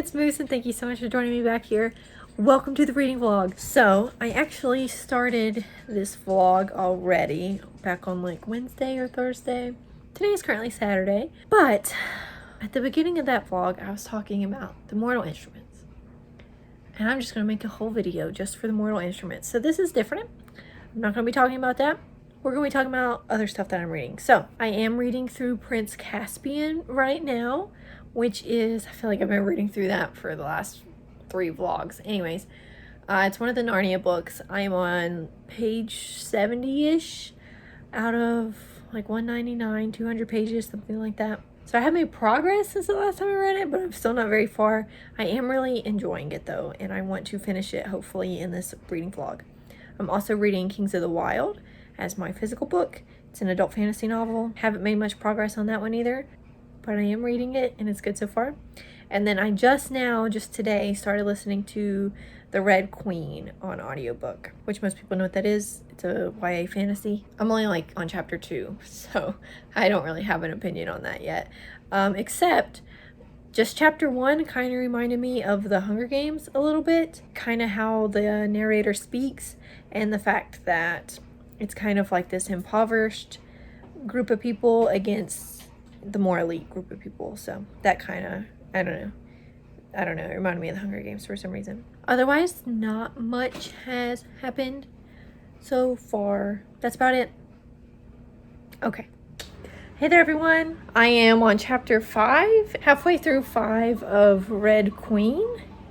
it's Moose, and thank you so much for joining me back here. Welcome to the reading vlog. So, I actually started this vlog already back on like Wednesday or Thursday. Today is currently Saturday, but at the beginning of that vlog, I was talking about the Mortal Instruments. And I'm just going to make a whole video just for the Mortal Instruments. So this is different. I'm not going to be talking about that. We're going to be talking about other stuff that I'm reading. So, I am reading through Prince Caspian right now, which is, I feel like I've been reading through that for the last 3 vlogs. Anyways, it's one of the Narnia books. I'm on page 70-ish out of like 199, 200 pages, something like that. So I have made progress since the last time I read it, but I'm still not very far. I am really enjoying it though, and I want to finish it hopefully in this reading vlog. I'm also reading Kings of the Wild as my physical book. It's an adult fantasy novel. Haven't made much progress on that one either, but I am reading it and it's good so far. And then I just today, started listening to The Red Queen on audiobook, which most people know what that is. It's a YA fantasy. I'm only like on chapter 2, so I don't really have an opinion on that yet. Except just chapter 1 kind of reminded me of The Hunger Games a little bit, kind of how the narrator speaks and the fact that it's kind of like this impoverished group of people against the more elite group of people. So that kind of, I don't know, it reminded me of the Hunger Games for some reason. Otherwise, not much has happened so far. That's about it. Okay. Hey there, everyone. I am on chapter 5, halfway through 5 of Red Queen.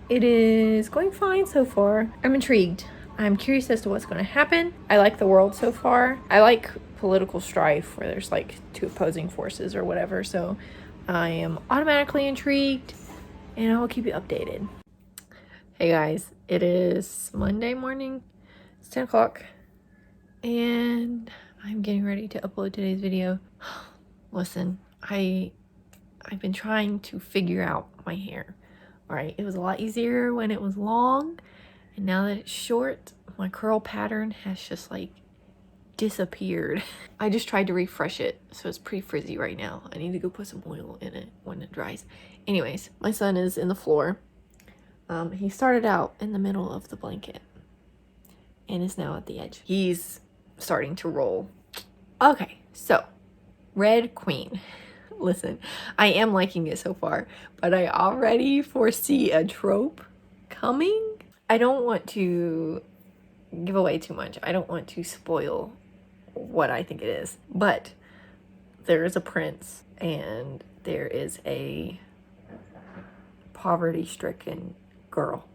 It is going fine so far. I'm intrigued. I'm curious as to what's going to happen. I like the world so far. I like political strife where there's like 2 opposing forces or whatever, so I am automatically intrigued and I will keep you updated. Hey guys, it is Monday morning. It's 10 o'clock and I'm getting ready to upload today's video. Listen, I've been trying to figure out my hair. Alright, it was a lot easier when it was long, and now that it's short, my curl pattern has just like disappeared. I just tried to refresh it, so it's pretty frizzy right now. I need to go put some oil in it when it dries. Anyways, my son is in the floor. He started out in the middle of the blanket and is now at the edge. He's starting to roll. Okay, so Red Queen. Listen, I am liking it so far, but I already foresee a trope coming. I don't want to give away too much. I don't want to spoil what I think it is, but there is a prince and there is a poverty-stricken girl.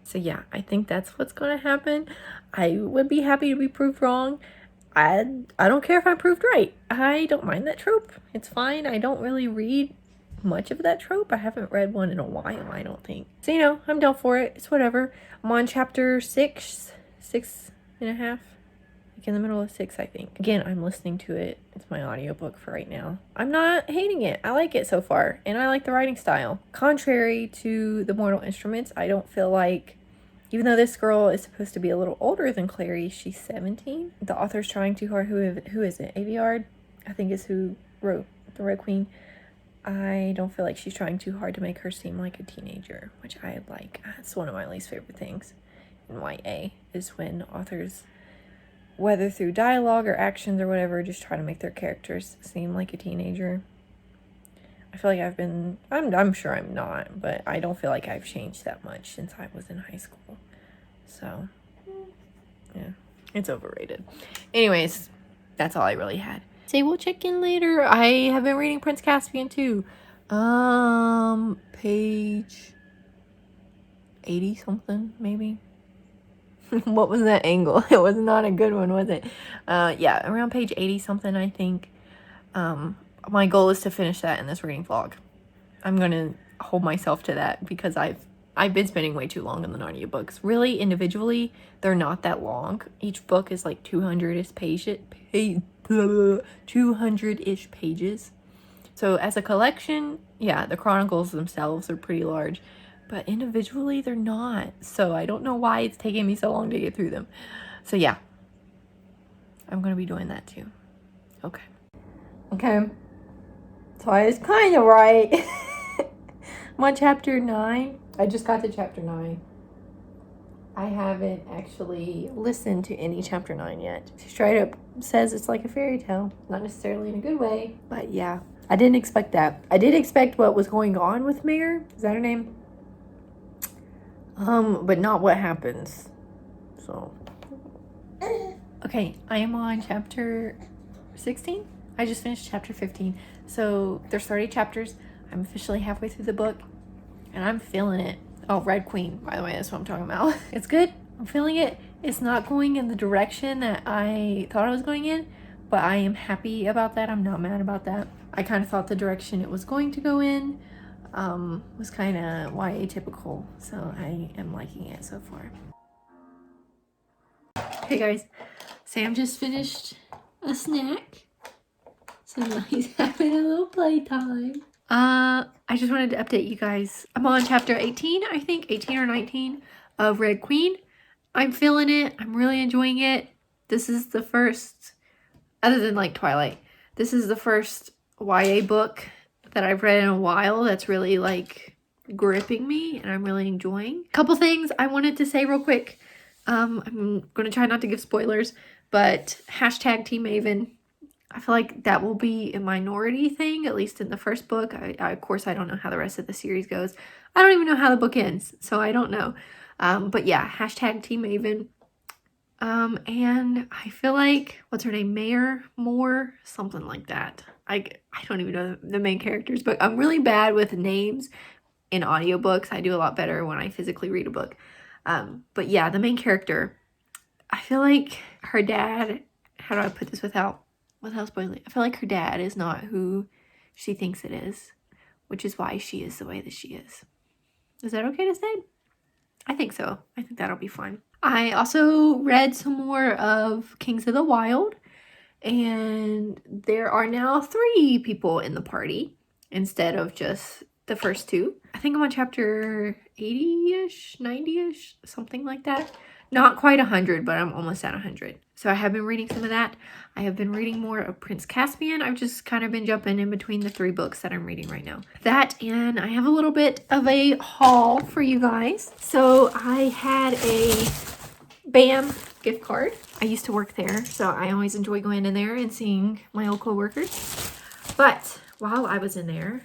So yeah, I think that's what's going to happen. I would be happy to be proved wrong. I don't care if I'm proved right. I don't mind that trope. It's fine. I don't really read much of that trope. I haven't read one in a while, I don't think. So, you know, I'm down for it. It's whatever. I'm on chapter 6 and a half. Like in the middle of 6, I think. Again, I'm listening to it. It's my audiobook for right now. I'm not hating it. I like it so far. And I like the writing style. Contrary to the Mortal Instruments, I don't feel like, even though this girl is supposed to be a little older than Clary, she's 17. The author's trying too hard. Who is it? Aveyard, I think, is who wrote The Red Queen. I don't feel like she's trying too hard to make her seem like a teenager, which I like. That's one of my least favorite things in YA, is when authors, whether through dialogue or actions or whatever, just try to make their characters seem like a teenager. I feel like I'm sure I'm not, but I don't feel like I've changed that much since I was in high school. So, yeah, it's overrated. Anyways, that's all I really had. Say we'll check in later. I have been reading Prince Caspian too. Page 80 something, maybe. What was that angle? It was not a good one, was it? Yeah, around page 80 something, I think. My goal is to finish that in this reading vlog. I'm gonna hold myself to that because I've been spending way too long on the Narnia books. Really, individually, they're not that long. Each book is like 200-ish pages. So as a collection, yeah, the chronicles themselves are pretty large, but individually they're not. So I don't know why it's taking me so long to get through them. So yeah, I'm gonna be doing that too. Okay. So I was kind of right. I'm on chapter 9. I just got to chapter 9. I haven't actually listened to any chapter 9 yet. She straight up says it's like a fairy tale. Not necessarily in a good way, but yeah. I didn't expect that. I did expect what was going on with Mare. Is that her name? But not what happens. So. Okay, I am on chapter 16. I just finished chapter 15. So there's 30 chapters. I'm officially halfway through the book. And I'm feeling it. Oh, Red Queen, by the way, that's what I'm talking about. It's good. I'm feeling it. It's not going in the direction that I thought it was going in, but I am happy about that. I'm not mad about that. I kind of thought the direction it was going to go in was kind of YA typical, so I am liking it so far. Hey guys, Sam just finished a snack, so now he's having a little playtime. I just wanted to update you guys. I'm on chapter 18, I think, 18 or 19 of Red Queen. I'm feeling it. I'm really enjoying it. This is the first, other than like Twilight, this is the first YA book that I've read in a while that's really like gripping me and I'm really enjoying. A couple things I wanted to say real quick. I'm going to try not to give spoilers, but hashtag Team Maven. I feel like that will be a minority thing, at least in the first book. Of course, I don't know how the rest of the series goes. I don't even know how the book ends, so I don't know. But yeah, hashtag Team Maven. And I feel like, what's her name? Mare Moore? Something like that. I don't even know the main characters, but I'm really bad with names in audiobooks. I do a lot better when I physically read a book. But yeah, the main character, I feel like her dad, how do I put this without spoiling? I feel like her dad is not who she thinks it is, which is why she is the way that she is. Is that okay to say? I think so. I think that'll be fine. I also read some more of Kings of the Wild, and there are now 3 people in the party instead of just the first 2. I think I'm on chapter 80-ish, 90-ish, something like that. Not quite 100, but I'm almost at 100. So I have been reading some of that. I have been reading more of Prince Caspian. I've just kind of been jumping in between the 3 books that I'm reading right now. That, and I have a little bit of a haul for you guys. So I had a BAM gift card. I used to work there, so I always enjoy going in there and seeing my old co-workers. But while I was in there,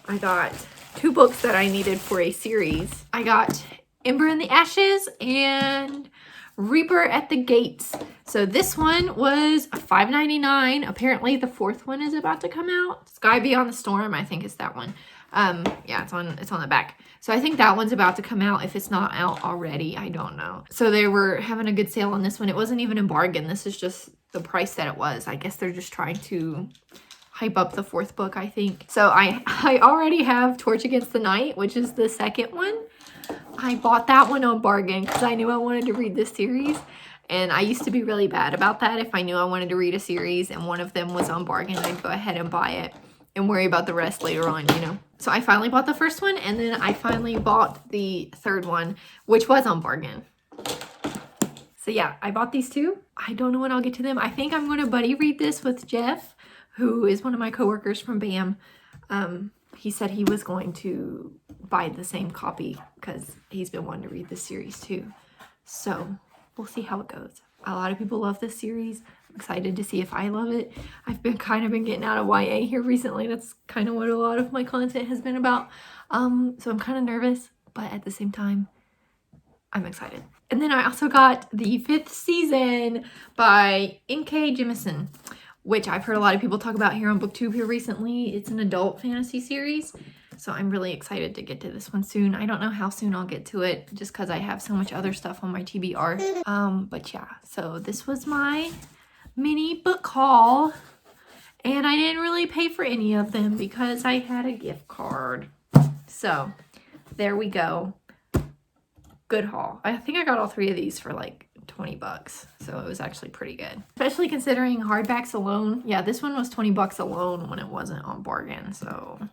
I got 2 books that I needed for a series. I got Ember in the Ashes and Reaper at the Gates. So this one was $5.99. Apparently the 4th one is about to come out. Sky Beyond the Storm, I think is that one. Yeah, it's on the back. So I think that one's about to come out. If it's not out already, I don't know. So they were having a good sale on this one. It wasn't even a bargain. This is just the price that it was. I guess they're just trying to hype up the 4th book, I think. So I already have Torch Against the Night, which is the 2nd one. I bought that one on bargain because I knew I wanted to read this series. And I used to be really bad about that. If I knew I wanted to read a series and one of them was on bargain, I'd go ahead and buy it and worry about the rest later on, you know. So I finally bought the 1st one, and then I finally bought the 3rd one, which was on bargain. So yeah, I bought these 2. I don't know when I'll get to them. I think I'm going to buddy read this with Jeff, who is one of my coworkers from BAM. He said he was going to buy the same copy because he's been wanting to read this series too. So we'll see how it goes. A lot of people love this series. I'm excited to see if I love it. I've been getting out of YA here recently. That's kind of what a lot of my content has been about. So I'm kind of nervous, but at the same time, I'm excited. And then I also got the 5th season by N.K. Jemisin, which I've heard a lot of people talk about here on BookTube here recently. It's an adult fantasy series, so I'm really excited to get to this one soon. I don't know how soon I'll get to it, just because I have so much other stuff on my TBR. But yeah, so this was my mini book haul, and I didn't really pay for any of them because I had a gift card. So there we go. Good haul. I think I got all 3 of these for like $20, so it was actually pretty good, especially considering hardbacks alone. Yeah, this one was $20 alone when it wasn't on bargain. So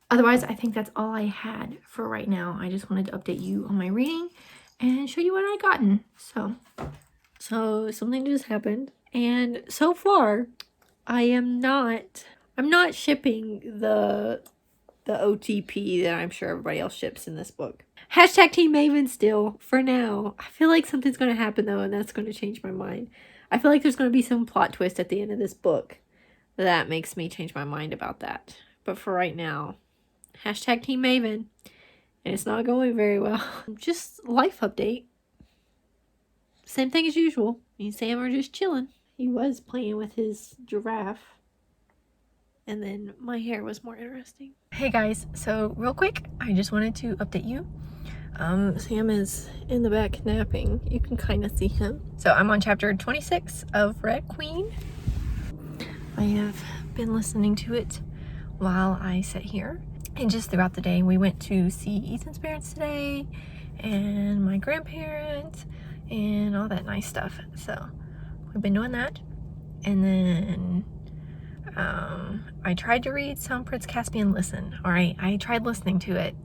otherwise, I think that's all I had for right now. I just wanted to update you on my reading and show you what I gotten. So something just happened, and so far I'm not shipping the the OTP that I'm sure everybody else ships in this book. Hashtag Team Maven still, for now. I feel like something's going to happen though, and that's going to change my mind. I feel like there's going to be some plot twist at the end of this book that makes me change my mind about that. But for right now, hashtag Team Maven. And it's not going very well. Just life update. Same thing as usual. Me and Sam are just chilling. He was playing with his giraffe. And then my hair was more interesting. Hey guys, so real quick, I just wanted to update you. Sam is in the back napping. You can kind of see him. So I'm on chapter 26 of Red Queen. I have been listening to it while I sit here. And just throughout the day, we went to see Ethan's parents today, and my grandparents, and all that nice stuff. So we've been doing that. And then I tried to read some Prince Caspian Listen. All right, I tried listening to it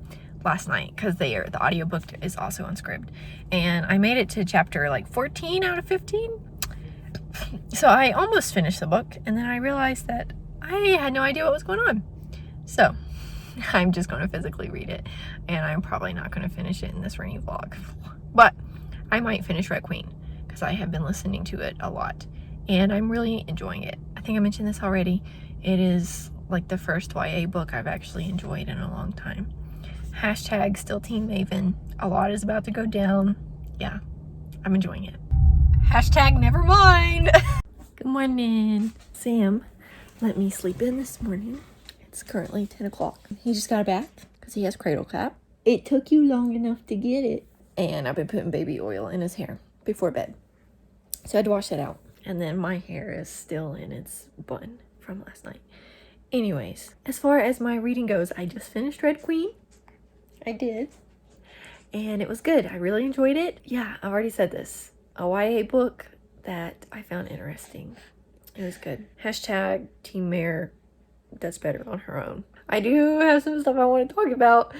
last night because the audiobook is also on Scribd. And I made it to chapter like 14 out of 15. So I almost finished the book, and then I realized that I had no idea what was going on. So I'm just going to physically read it, and I'm probably not going to finish it in this rainy vlog. But I might finish Red Queen because I have been listening to it a lot, and I'm really enjoying it. I think I mentioned this already. It is like the first YA book I've actually enjoyed in a long time. Hashtag still Team Maven. A lot is about to go down. Yeah, I'm enjoying it. Hashtag never mind. Good morning. Sam let me sleep in this morning. It's currently 10 o'clock. He just got a bath because he has cradle cap. It took you long enough to get it. And I've been putting baby oil in his hair before bed. So I had to wash that out. And then my hair is still in its bun from last night. Anyways, as far as my reading goes, I just finished Red Queen. I did. And it was good. I really enjoyed it. Yeah, I've already said this. A YA book that I found interesting. It was good. Hashtag Team Mare does better on her own. I do have some stuff I want to talk about,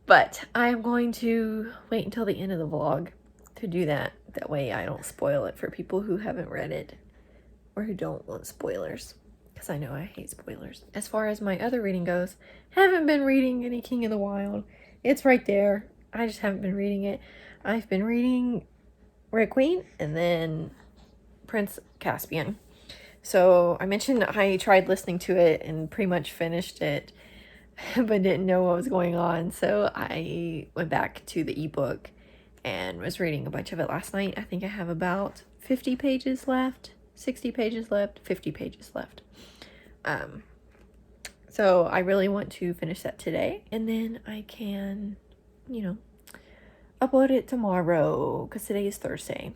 but I am going to wait until the end of the vlog to do that. That way I don't spoil it for people who haven't read it or who don't want spoilers, because I know I hate spoilers. As far as my other reading goes, haven't been reading any King of the Wild. It's right there. I just haven't been reading it. I've been reading Red Queen and then Prince Caspian. So I mentioned I tried listening to it and pretty much finished it, but didn't know what was going on. So I went back to the ebook and was reading a bunch of it last night. I think I have about 50 pages left, 60 pages left, 50 pages left. So I really want to finish that today, and then I can, upload it tomorrow because today is Thursday.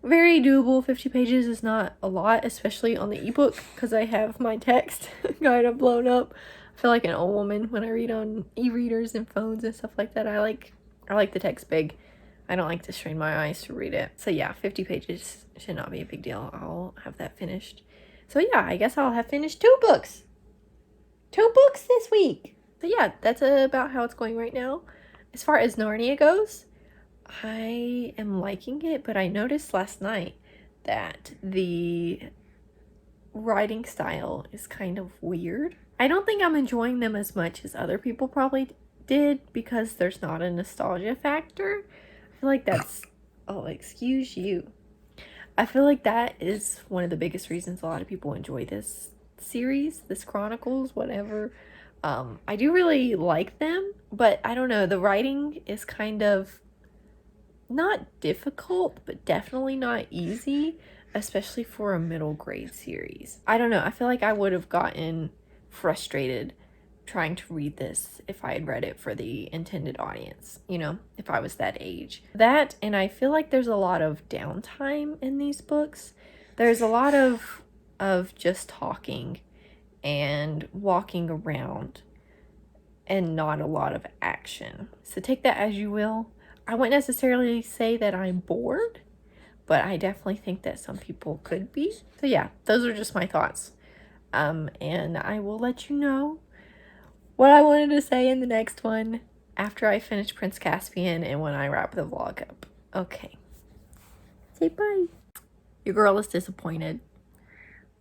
Very doable. 50 pages is not a lot, especially on the ebook, because I have my text kind of blown up. I feel like an old woman when I read on e-readers and phones and stuff like that. I like the text big. I don't like to strain my eyes to read it. So yeah, 50 pages should not be a big deal. I'll have that finished. So yeah, I guess I'll have finished 2 books. 2 books this week. So yeah, that's about how it's going right now. As far as Narnia goes, I am liking it, but I noticed last night that the writing style is kind of weird. I don't think I'm enjoying them as much as other people probably did because there's not a nostalgia factor. I feel like that's... Oh, excuse you. I feel like that is one of the biggest reasons a lot of people enjoy this series, this Chronicles, whatever. I do really like them, but I don't know. The writing is kind of not difficult, but definitely not easy, especially for a middle grade series. I don't know. I feel like I would have gotten frustrated trying to read this if I had read it for the intended audience, if I was that age. That, and I feel like there's a lot of downtime in these books. There's a lot of just talking and walking around and not a lot of action. So take that as you will. I wouldn't necessarily say that I'm bored, but I definitely think that some people could be. So yeah, those are just my thoughts. And I will let you know what I wanted to say in the next one after I finish Prince Caspian and when I wrap the vlog up. Okay. Say bye. Your girl is disappointed.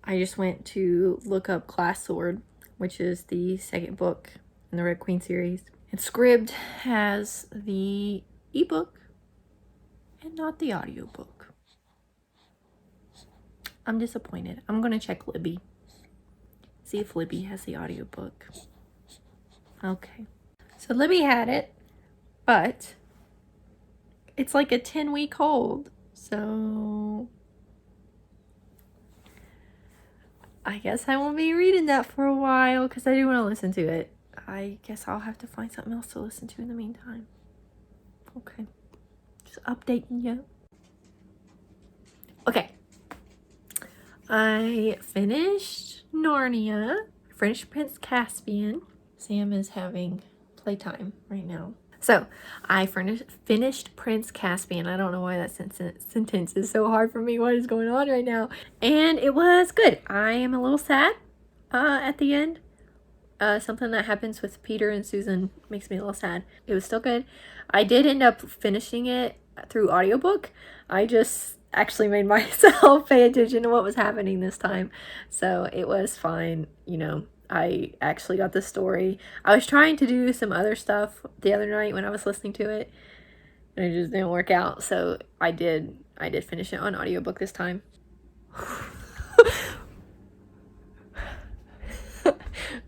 I just went to look up Glass Sword, which is the second book in the Red Queen series. And Scribd has the ebook and not the audiobook. I'm disappointed. I'm going to check Libby. See if Libby has the audiobook. Okay. So Libby had it, but it's like a 10-week hold. So I guess I won't be reading that for a while because I do want to listen to it. I guess I'll have to find something else to listen to in the meantime. Okay. Just updating you. Okay. I finished Narnia. Finished Prince Caspian. Sam is having playtime right now. So, I finished Prince Caspian. I don't know why that sentence is so hard for me. What is going on right now? And it was good. I am a little sad at the end. Something that happens with Peter and Susan makes me a little sad. It was still good. I did end up finishing it through audiobook. I just actually made myself pay attention to what was happening this time. So it was fine. You know, I actually got the story. I was trying to do some other stuff the other night when I was listening to it, and it just didn't work out. So I did finish it on audiobook this time.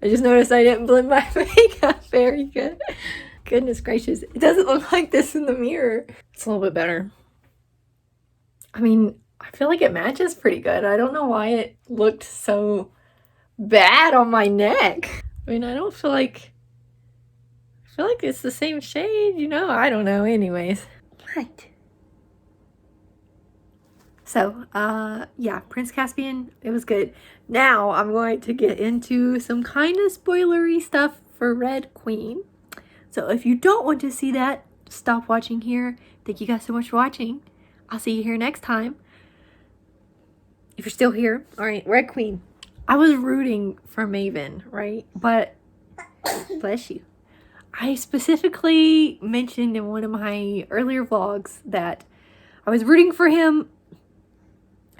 I just noticed I didn't blend my makeup very good. Goodness gracious. It doesn't look like this in the mirror. It's a little bit better. I mean, I feel like it matches pretty good. I don't know why it looked so bad on my neck. I mean, I feel like it's the same shade, you know? I don't know. Anyways. What? So, yeah, Prince Caspian, it was good. Now, I'm going to get into some kind of spoilery stuff for Red Queen. So, if you don't want to see that, stop watching here. Thank you guys so much for watching. I'll see you here next time. If you're still here. Alright, Red Queen. I was rooting for Maven, right? But, bless you. I specifically mentioned in one of my earlier vlogs that I was rooting for him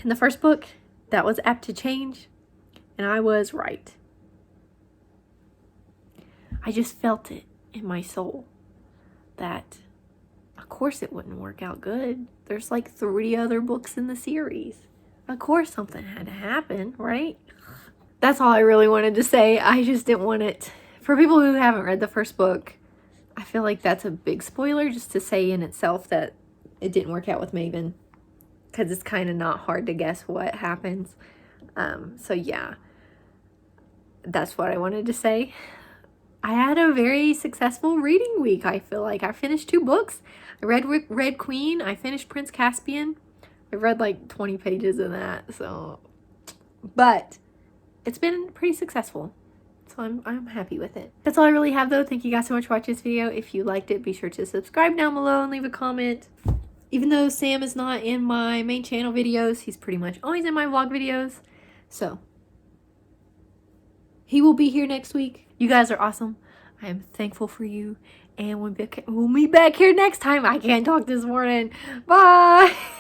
in the first book. That was apt to change. And I was right. I just felt it in my soul that of course it wouldn't work out good. There's like 3 other books in the series. Of course something had to happen, right? That's all I really wanted to say. I just didn't want it. For people who haven't read the first book, I feel like that's a big spoiler just to say in itself that it didn't work out with Maven. Because it's kind of not hard to guess what happens. So yeah, that's what I wanted to say. I had a very successful reading week, I feel like. I finished 2 books. I read Red Queen. I finished Prince Caspian. I read like 20 pages of that, so... But it's been pretty successful. So I'm happy with it. That's all I really have though. Thank you guys so much for watching this video. If you liked it, be sure to subscribe down below and leave a comment. Even though Sam is not in my main channel videos, he's pretty much always in my vlog videos. So, he will be here next week. You guys are awesome. I am thankful for you. And we'll meet back here next time. I can't talk this morning. Bye!